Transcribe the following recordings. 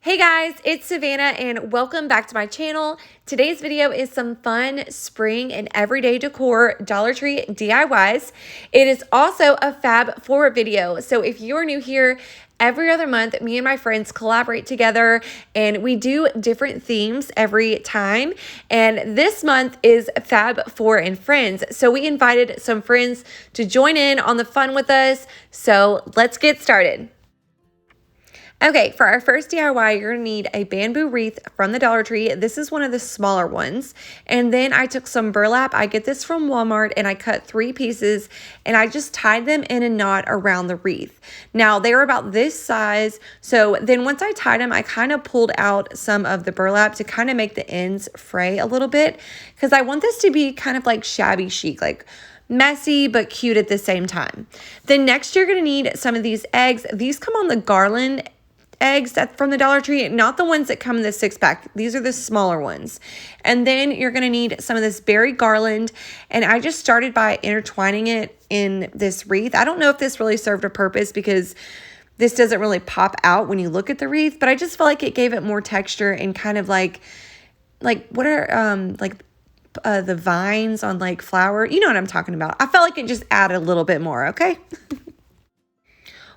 Hey guys, it's Savannah and welcome back to my channel. Today's video is some fun spring and everyday decor Dollar Tree DIYs. It is also a Fab 4 video. So if you're new here, every other month, me and my friends collaborate together and we do different themes every time. And this month is Fab 4 and Friends. So we invited some friends to join in on the fun with us. So let's get started. Okay, for our first DIY, you're gonna need a bamboo wreath from the Dollar Tree. This is one of the smaller ones. And then I took some burlap. I get this from Walmart and I cut 3 pieces and I just tied them in a knot around the wreath. Now they were about this size. So then once I tied them, I kind of pulled out some of the burlap to kind of make the ends fray a little bit because I want this to be kind of like shabby chic, like messy but cute at the same time. Then next you're gonna need some of these eggs. These come on the garland eggs from the Dollar Tree, not the ones that come in the 6-pack. These are the smaller ones. And then you're going to need some of this berry garland. And I just started by intertwining it in this wreath. I don't know if this really served a purpose because this doesn't really pop out when you look at the wreath, but I just felt like it gave it more texture and kind of like what are the vines on like flower. You know what I'm talking about. I felt like it just added a little bit more, okay?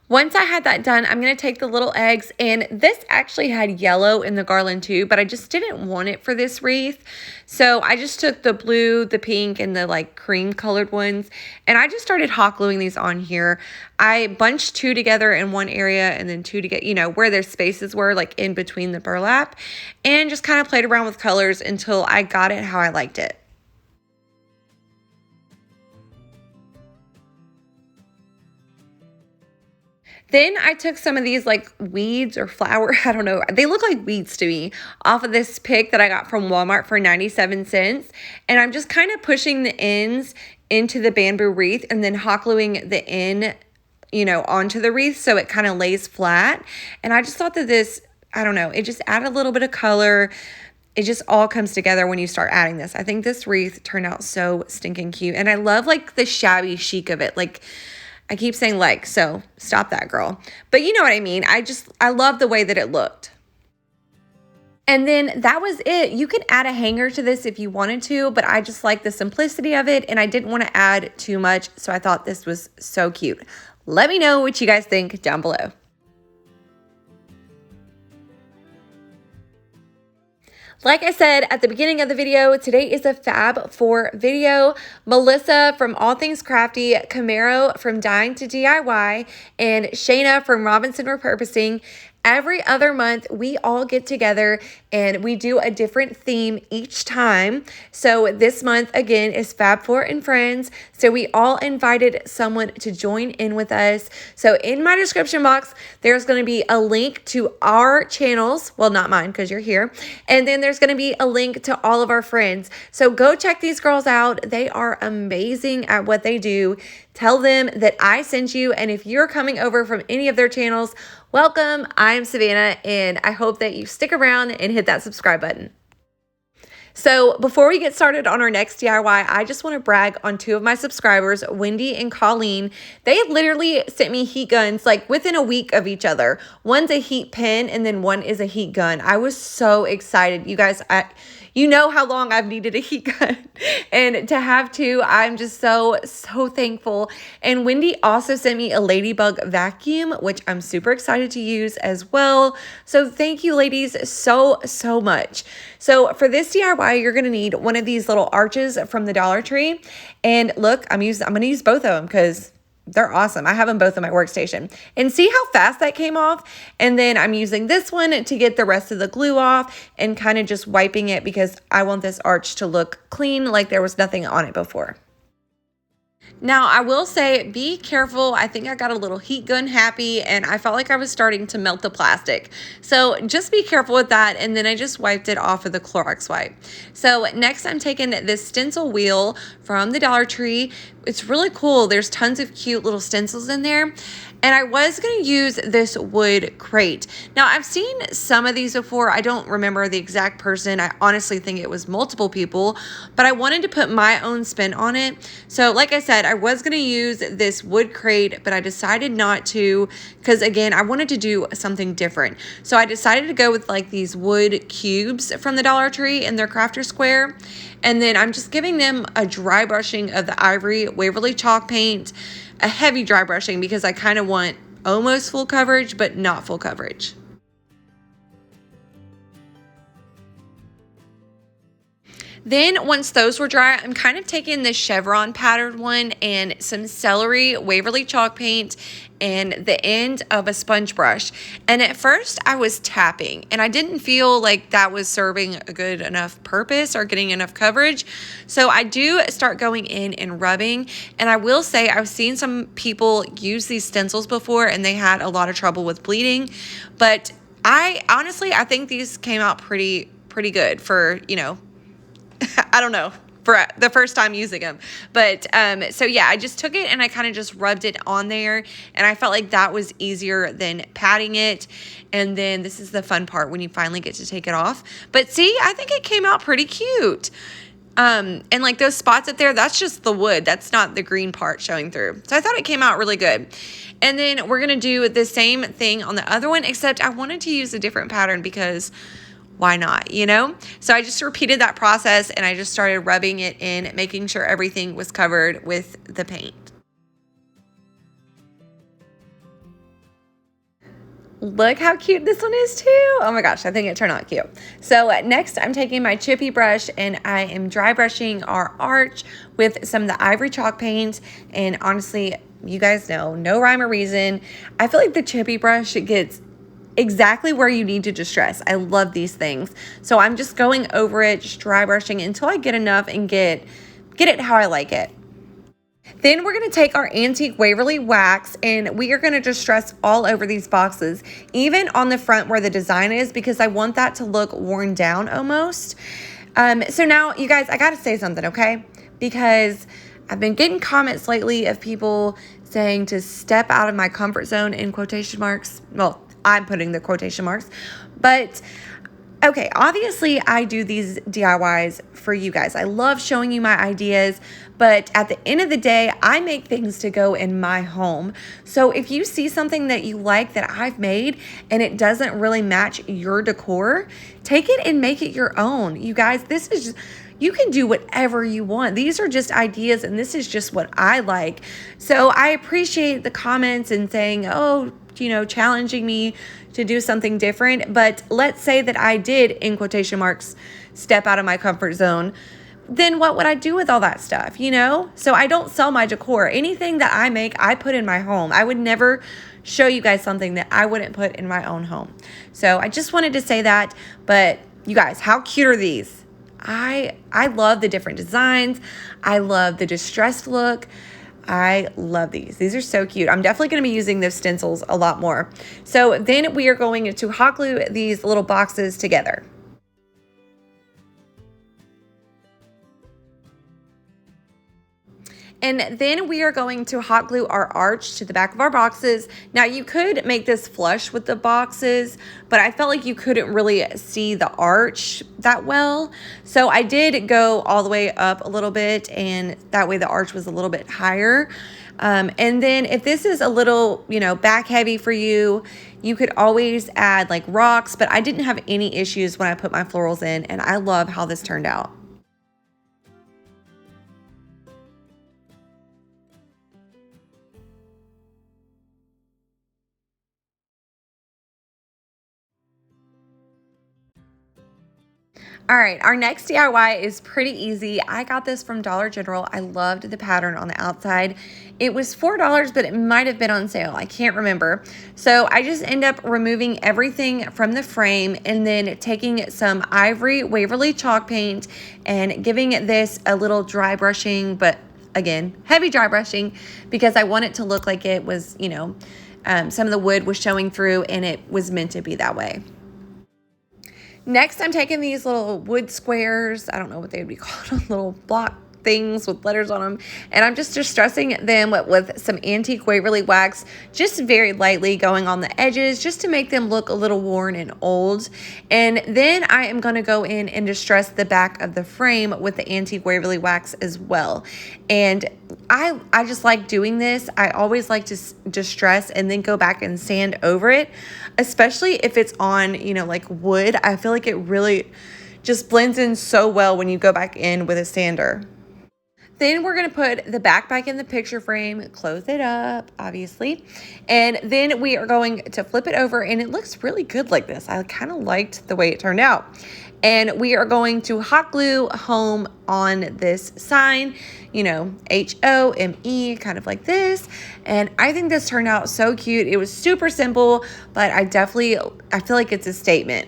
Once I had that done, I'm going to take the little eggs, and this actually had yellow in the garland too, but I just didn't want it for this wreath. So I just took the blue, the pink, and the like cream colored ones, and I just started hot gluing these on here. I bunched 2 together in one area and then 2 together, you know, where their spaces were like in between the burlap, and just kind of played around with colors until I got it how I liked it. Then I took some of these like weeds or flower, I don't know, they look like weeds to me, off of this pick that I got from Walmart for 97 cents. And I'm just kind of pushing the ends into the bamboo wreath and then hot gluing the end, you know, onto the wreath so it kind of lays flat. And I just thought that this, I don't know, it just added a little bit of color. It just all comes together when you start adding this. I think this wreath turned out so stinking cute. And I love like the shabby chic of it. Like, I keep saying like, so stop that, girl. But you know what I mean. I love the way that it looked. And then that was it. You could add a hanger to this if you wanted to, but I just like the simplicity of it and I didn't want to add too much. So I thought this was so cute. Let me know what you guys think down below. Like I said at the beginning of the video, today is a Fab 4 video. Melissa from All Things Crafty, Camaro from Dying to DIY, and Shayna from Robinson Repurposing. Every other month, we all get together and we do a different theme each time. So this month, again, is Fab 4 and Friends. So we all invited someone to join in with us. So in my description box, there's going to be a link to our channels. Well, not mine because you're here. And then there's going to be a link to all of our friends. So go check these girls out. They are amazing at what they do. Tell them that I sent you. And if you're coming over from any of their channels, welcome. I'm Savannah, and I hope that you stick around and hit that subscribe button. So before we get started on our next DIY, I just want to brag on 2 of my subscribers, Wendy and Colleen. They literally sent me heat guns like within a week of each other. One's a heat pen and then one is a heat gun. I was so excited. You guys, you know how long I've needed a heat gun, and to have 2, I'm just so thankful. And Wendy also sent me a ladybug vacuum, which I'm super excited to use as well. So thank you ladies so much. So for this DIY, you're gonna need one of these little arches from the Dollar Tree. And look, I'm gonna use both of them because they're awesome. I have them both on my workstation. And see how fast that came off? And then I'm using this one to get the rest of the glue off and kind of just wiping it because I want this arch to look clean, like there was nothing on it before. Now, I will say, be careful. I think I got a little heat gun happy and I felt like I was starting to melt the plastic. So just be careful with that. And then I just wiped it off with a Clorox wipe. So next I'm taking this stencil wheel from the Dollar Tree. It's really cool. There's tons of cute little stencils in there. And I was going to use this wood crate. Now, I've seen some of these before. I don't remember the exact person. I honestly think it was multiple people, but I wanted to put my own spin on it. So like I said, I was going to use this wood crate, but I decided not to because, again, I wanted to do something different. So I decided to go with like these wood cubes from the Dollar Tree in their crafter square. And then I'm just giving them a dry brushing of the Ivory Waverly chalk paint, a heavy dry brushing because I kind of want almost full coverage, but not full coverage. Then once those were dry, I'm kind of taking the chevron pattern one and some celery Waverly chalk paint and the end of a sponge brush. And at first I was tapping and I didn't feel like that was serving a good enough purpose or getting enough coverage. So I do start going in and rubbing. And I will say I've seen some people use these stencils before and they had a lot of trouble with bleeding. But I honestly think these came out pretty good for, you know, I don't know, for the first time using them. But so yeah, I just took it and I kind of just rubbed it on there and I felt like that was easier than patting it. And then this is the fun part when you finally get to take it off. But see, I think it came out pretty cute. And like those spots up there, that's just the wood. That's not the green part showing through. So I thought it came out really good. And then we're going to do the same thing on the other one, except I wanted to use a different pattern because why not, you know? So I just repeated that process and I just started rubbing it in, making sure everything was covered with the paint. Look how cute this one is too. Oh my gosh, I think it turned out cute. So next I'm taking my chippy brush and I am dry brushing our arch with some of the Ivory chalk paint. And honestly, you guys know, no rhyme or reason, I feel like the chippy brush gets exactly where you need to distress. I love these things. So I'm just going over it, just dry brushing until I get enough and get it how I like it. Then we're going to take our antique Waverly wax and we are going to distress all over these boxes, even on the front where the design is, because I want that to look worn down almost. So now you guys, I got to say something, okay? Because I've been getting comments lately of people saying to step out of my comfort zone in quotation marks. Well, I'm putting the quotation marks, but okay, obviously I do these DIYs for you guys. I love showing you my ideas, but at the end of the day, I make things to go in my home. So if you see something that you like that I've made and it doesn't really match your decor, take it and make it your own. You guys, this is just, you can do whatever you want. These are just ideas and this is just what I like. So I appreciate the comments and saying, oh, you know, challenging me to do something different. But let's say that I did, in quotation marks, step out of my comfort zone. Then what would I do with all that stuff, you know? So I don't sell my decor. Anything that I make, I put in my home. I would never show you guys something that I wouldn't put in my own home. So I just wanted to say that. But you guys, how cute are these? I love the different designs. I love the distressed look. I love these. These are so cute. I'm definitely going to be using those stencils a lot more. So then we are going to hot glue these little boxes together. And then we are going to hot glue our arch to the back of our boxes. Now you could make this flush with the boxes, but I felt like you couldn't really see the arch that well. So I did go all the way up a little bit and that way the arch was a little bit higher. And then if this is a little, you know, back heavy for you, you could always add like rocks, but I didn't have any issues when I put my florals in and I love how this turned out. All right, our next DIY is pretty easy. I got this from Dollar General. I loved the pattern on the outside. It was $4, but it might have been on sale. I can't remember. So I just end up removing everything from the frame and then taking some Ivory Waverly chalk paint and giving this a little dry brushing, but again, heavy dry brushing because I want it to look like it was, you know, some of the wood was showing through and it was meant to be that way. Next, I'm taking these little wood squares. I don't know what they would be called, little block things with letters on them, and I'm just distressing them with some antique waverly wax, just very lightly going on the edges just to make them look a little worn and old. And then I am going to go in and distress the back of the frame with the antique waverly wax as well. And I just like doing this. I always like to distress and then go back and sand over it, especially if it's on, you know, like wood. I feel like it really just blends in so well when you go back in with a sander. Then we're going to put the back in the picture frame, close it up, obviously. And then we are going to flip it over, and it looks really good like this. I kind of liked the way it turned out. And we are going to hot glue home on this sign, you know, HOME, kind of like this. And I think this turned out so cute. It was super simple, but I feel like it's a statement.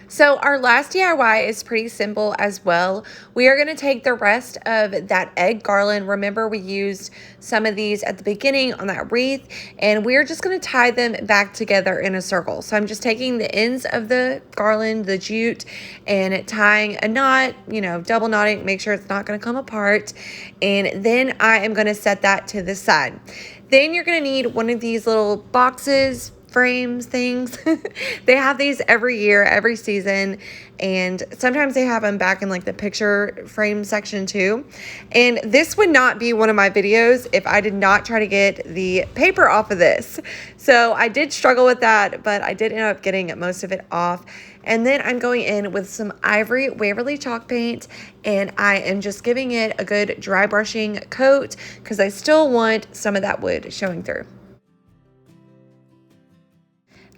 So our last DIY is pretty simple as well. We are going to take the rest of that egg garland. Remember, we used some of these at the beginning on that wreath, and we're just going to tie them back together in a circle. So I'm just taking the ends of the garland, the jute, and tying a knot, you know, double knotting, make sure it's not going to come apart. And then I am going to set that to the side. Then you're going to need one of these little boxes, frames, things. They have these every year, every season, and sometimes they have them back in like the picture frame section too. And this would not be one of my videos if I did not try to get the paper off of this. So I did struggle with that, but I did end up getting most of it off. And then I'm going in with some Ivory Waverly chalk paint, and I am just giving it a good dry brushing coat because I still want some of that wood showing through.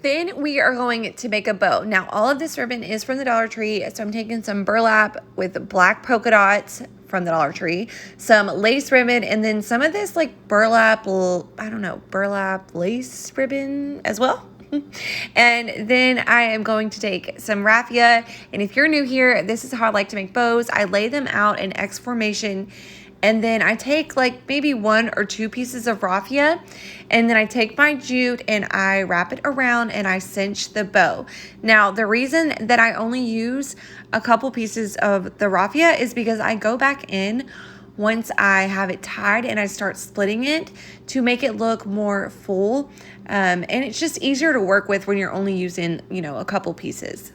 Then we are going to make a bow. Now, all of this ribbon is from the Dollar Tree, so I'm taking some burlap with black polka dots from the Dollar Tree, some lace ribbon, and then some of this like burlap, I don't know, burlap lace ribbon as well. And then I am going to take some raffia, and if you're new here, this is how I like to make bows. I lay them out in X formation, and then I take like maybe 1 or 2 pieces of raffia, and then I take my jute and I wrap it around and I cinch the bow. Now, the reason that I only use a couple pieces of the raffia is because I go back in once I have it tied and I start splitting it to make it look more full. And it's just easier to work with when you're only using, you know, a couple pieces.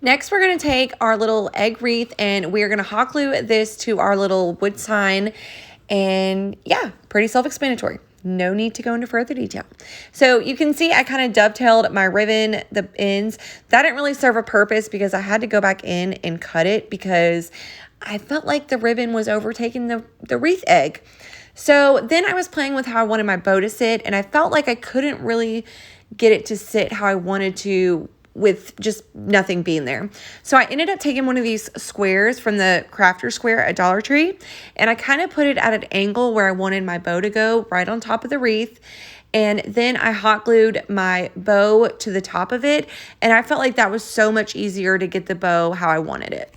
Next, we're going to take our little egg wreath and we're going to hot glue this to our little wood sign. And yeah, pretty self-explanatory. No need to go into further detail. So you can see I kind of dovetailed my ribbon, the ends. That didn't really serve a purpose because I had to go back in and cut it because I felt like the ribbon was overtaking the wreath egg. So then I was playing with how I wanted my bow to sit, and I felt like I couldn't really get it to sit how I wanted to with just nothing being there. So I ended up taking one of these squares from the Crafter Square at Dollar Tree, and I kind of put it at an angle where I wanted my bow to go, right on top of the wreath. And then I hot glued my bow to the top of it, and I felt like that was so much easier to get the bow how I wanted it.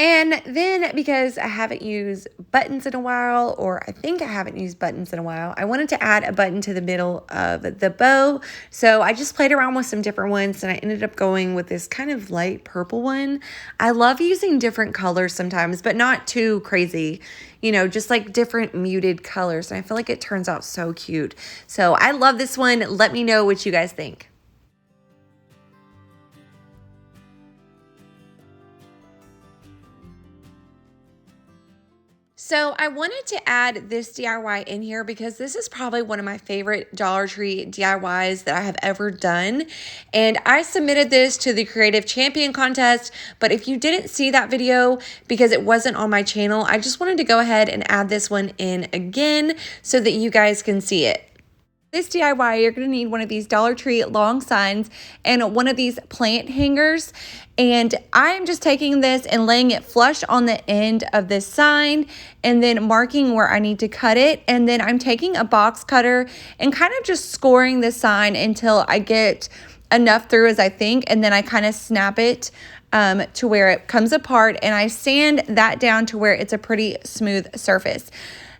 And then because I haven't used buttons in a while, or I think I haven't used buttons in a while, I wanted to add a button to the middle of the bow. So I just played around with some different ones, and I ended up going with this kind of light purple one. I love using different colors sometimes, but not too crazy, you know, just like different muted colors. And I feel like it turns out so cute. So I love this one. Let me know what you guys think. So I wanted to add this DIY in here because this is probably one of my favorite Dollar Tree DIYs that I have ever done. And I submitted this to the Creative Champion contest, but if you didn't see that video because it wasn't on my channel, I just wanted to go ahead and add this one in again so that you guys can see it. This DIY, you're going to need one of these Dollar Tree long signs and one of these plant hangers. And I'm just taking this and laying it flush on the end of this sign and then marking where I need to cut it. And then I'm taking a box cutter and kind of just scoring the sign until I get enough through as I think. And then I kind of snap it to where it comes apart, and I sand that down to where it's a pretty smooth surface.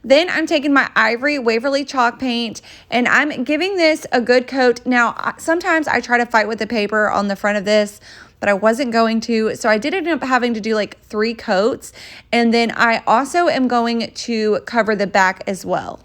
Then I'm taking my ivory Waverly chalk paint and I'm giving this a good coat. Now, sometimes I try to fight with the paper on the front of this, but I wasn't going to. So I did end up having to do like 3 coats. And then I also am going to cover the back as well.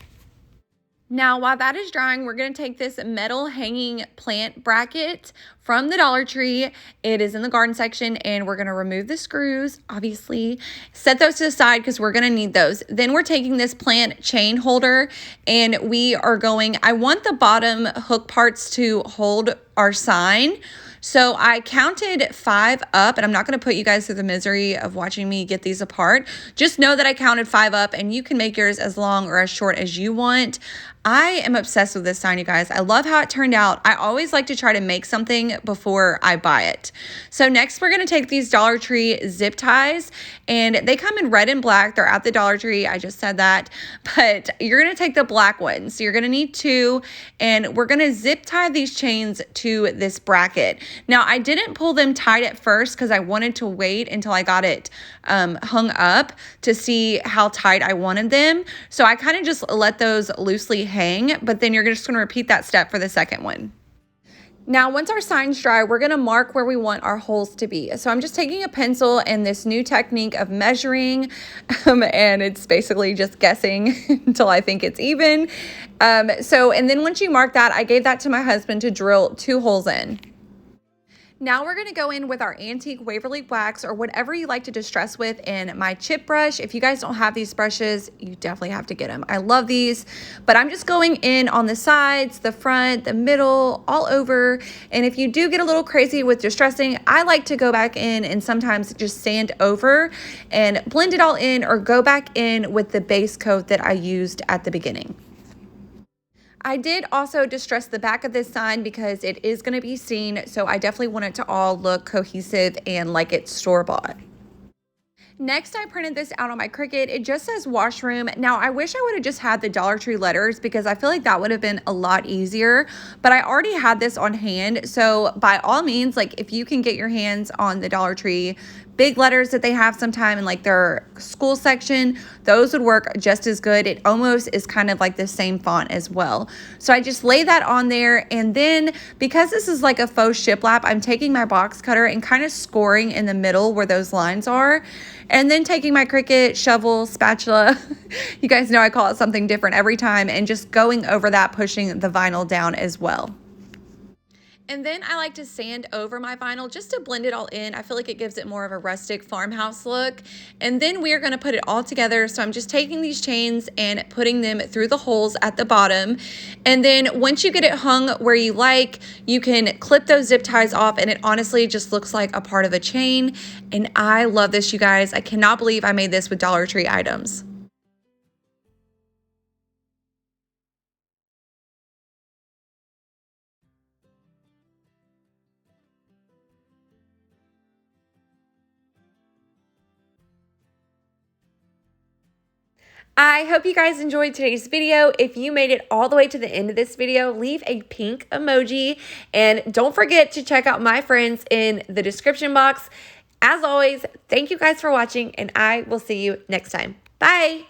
Now, while that is drying, we're going to take this metal hanging plant bracket from the Dollar Tree. It is in the garden section, and we're going to remove the screws, obviously. Set those to the side because we're going to need those. Then we're taking this plant chain holder, and we are going, I want the bottom hook parts to hold our sign. So I counted 5 up, and I'm not going to put you guys through the misery of watching me get these apart. Just know that I counted 5 up, and you can make yours as long or as short as you want. I am obsessed with this sign, you guys. I love how it turned out. I always like to try to make something before I buy it. So next we're going to take these Dollar Tree zip ties, and they come in red and black. They're at the Dollar Tree. I just said that, but you're going to take the black ones. So you're going to need 2, and we're going to zip tie these chains to this bracket. Now, I didn't pull them tight at first because I wanted to wait until I got it hung up to see how tight I wanted them. So I kind of just let those loosely hang, but then you're just going to repeat that step for the second one. Now, once our sign's dry, we're going to mark where we want our holes to be. So I'm just taking a pencil and this new technique of measuring, and it's basically just guessing until I think it's even. And then once you mark that, I gave that to my husband to drill 2 holes in. Now we're going to go in with our antique Waverly wax or whatever you like to distress with in my chip brush. If you guys don't have these brushes, you definitely have to get them. I love these, but I'm just going in on the sides, the front, the middle, all over. And if you do get a little crazy with distressing, I like to go back in and sometimes just sand over and blend it all in, or go back in with the base coat that I used at the beginning. I did also distress the back of this sign because it is going to be seen, so I definitely want it to all look cohesive and like it's store-bought. Next, I printed this out on my Cricut. It just says washroom. Now, I wish I would have just had the Dollar Tree letters because I feel like that would have been a lot easier, but I already had this on hand. So by all means, like if you can get your hands on the Dollar Tree big letters that they have sometime in like their school section, those would work just as good. It almost is kind of like the same font as well. So I just lay that on there, and then because this is like a faux shiplap, I'm taking my box cutter and kind of scoring in the middle where those lines are, and then taking my Cricut, shovel, spatula, you guys know I call it something different every time, and just going over that, pushing the vinyl down as well. And then I like to sand over my vinyl just to blend it all in. I feel like it gives it more of a rustic farmhouse look. And then we are going to put it all together. So I'm just taking these chains and putting them through the holes at the bottom. And then once you get it hung where you like, you can clip those zip ties off, and it honestly just looks like a part of a chain. And I love this, you guys. I cannot believe I made this with Dollar Tree items. I hope you guys enjoyed today's video. If you made it all the way to the end of this video, leave a pink emoji, and don't forget to check out my friends in the description box. As always, thank you guys for watching, and I will see you next time. Bye.